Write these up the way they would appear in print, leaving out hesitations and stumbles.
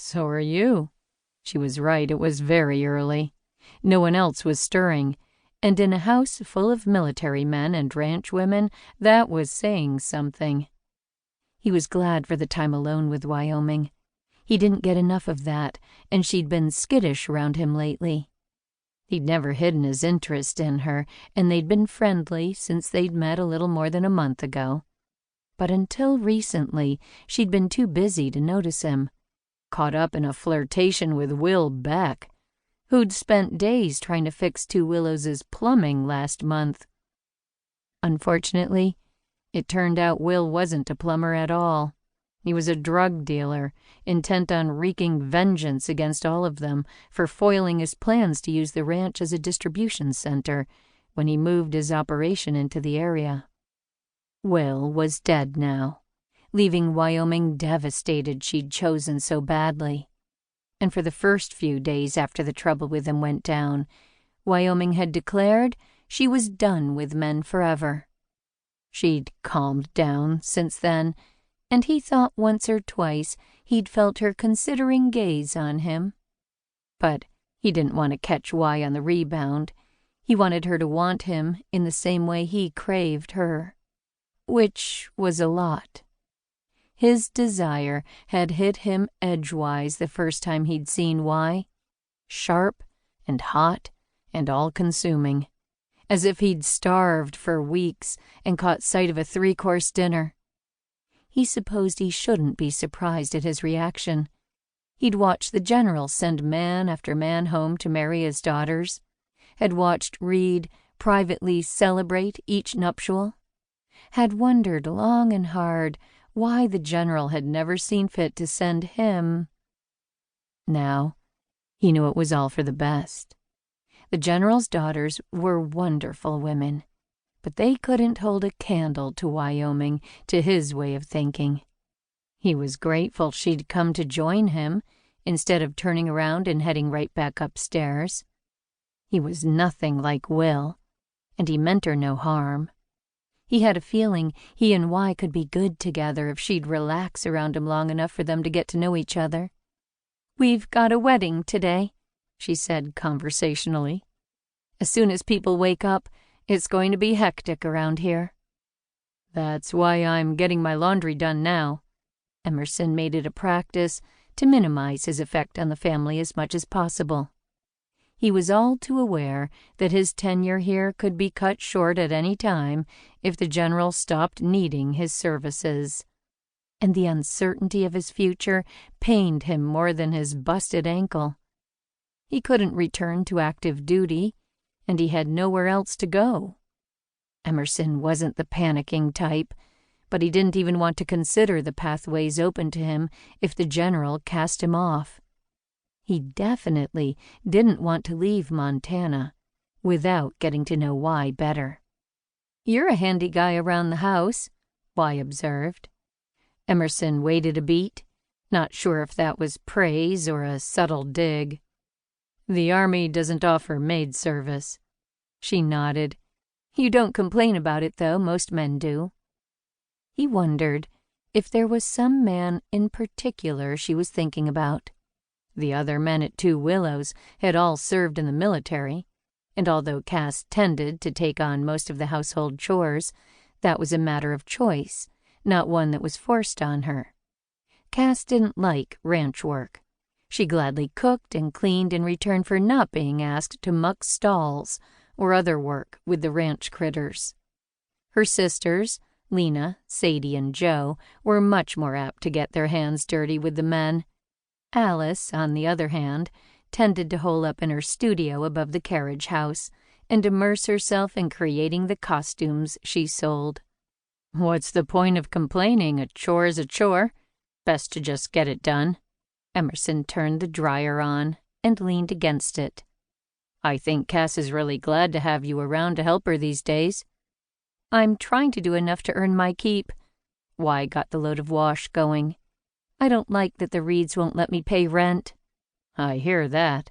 "So are you." She was right, it was very early. No one else was stirring, and in a house full of military men and ranch women, that was saying something. He was glad for the time alone with Wyoming. He didn't get enough of that, and she'd been skittish around him lately. He'd never hidden his interest in her, and they'd been friendly since they'd met a little more than a month ago. But until recently, she'd been too busy to notice him, caught up in a flirtation with Will Beck, who'd spent days trying to fix Two Willows' plumbing last month. Unfortunately, it turned out Will wasn't a plumber at all. He was a drug dealer, intent on wreaking vengeance against all of them for foiling his plans to use the ranch as a distribution center when he moved his operation into the area. Will was dead now, leaving Wyoming devastated she'd chosen so badly. And for the first few days after the trouble with him went down, Wyoming had declared she was done with men forever. She'd calmed down since then, and he thought once or twice he'd felt her considering gaze on him. But he didn't want to catch Y on the rebound. He wanted her to want him in the same way he craved her, which was a lot. His desire had hit him edgewise the first time he'd seen Y, sharp and hot and all-consuming, as if he'd starved for weeks and caught sight of a 3-course dinner. He supposed he shouldn't be surprised at his reaction. He'd watched the general send man after man home to marry his daughters, had watched Reed privately celebrate each nuptial, had wondered long and hard why the general had never seen fit to send him. Now, he knew it was all for the best. The general's daughters were wonderful women, but they couldn't hold a candle to Wyoming, to his way of thinking. He was grateful she'd come to join him instead of turning around and heading right back upstairs. He was nothing like Will, and he meant her no harm. He had a feeling he and Y could be good together if she'd relax around him long enough for them to get to know each other. "We've got a wedding today," she said conversationally. "As soon as people wake up, it's going to be hectic around here." "That's why I'm getting my laundry done now." Emerson made it a practice to minimize his effect on the family as much as possible. He was all too aware that his tenure here could be cut short at any time if the general stopped needing his services. And the uncertainty of his future pained him more than his busted ankle. He couldn't return to active duty, and he had nowhere else to go. Emerson wasn't the panicking type, but he didn't even want to consider the pathways open to him if the general cast him off. He definitely didn't want to leave Montana without getting to know Y better. "You're a handy guy around the house," Y observed. Emerson waited a beat, not sure if that was praise or a subtle dig. "The Army doesn't offer maid service." She nodded. "You don't complain about it, though. Most men do." He wondered if there was some man in particular she was thinking about. The other men at Two Willows had all served in the military, and although Cass tended to take on most of the household chores, that was a matter of choice, not one that was forced on her. Cass didn't like ranch work. She gladly cooked and cleaned in return for not being asked to muck stalls or other work with the ranch critters. Her sisters, Lena, Sadie, and Jo, were much more apt to get their hands dirty with the men. Alice, on the other hand, tended to hole up in her studio above the carriage house and immerse herself in creating the costumes she sold. "What's the point of complaining? A chore is a chore. Best to just get it done." Emerson turned the dryer on and leaned against it. "I think Cass is really glad to have you around to help her these days." "I'm trying to do enough to earn my keep." Y got the load of wash going. "I don't like that the Reeds won't let me pay rent." "I hear that.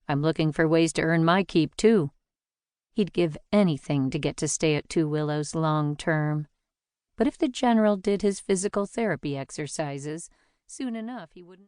I'm looking for ways to earn my keep, too." He'd give anything to get to stay at Two Willows long term. But if the general did his physical therapy exercises, soon enough he wouldn't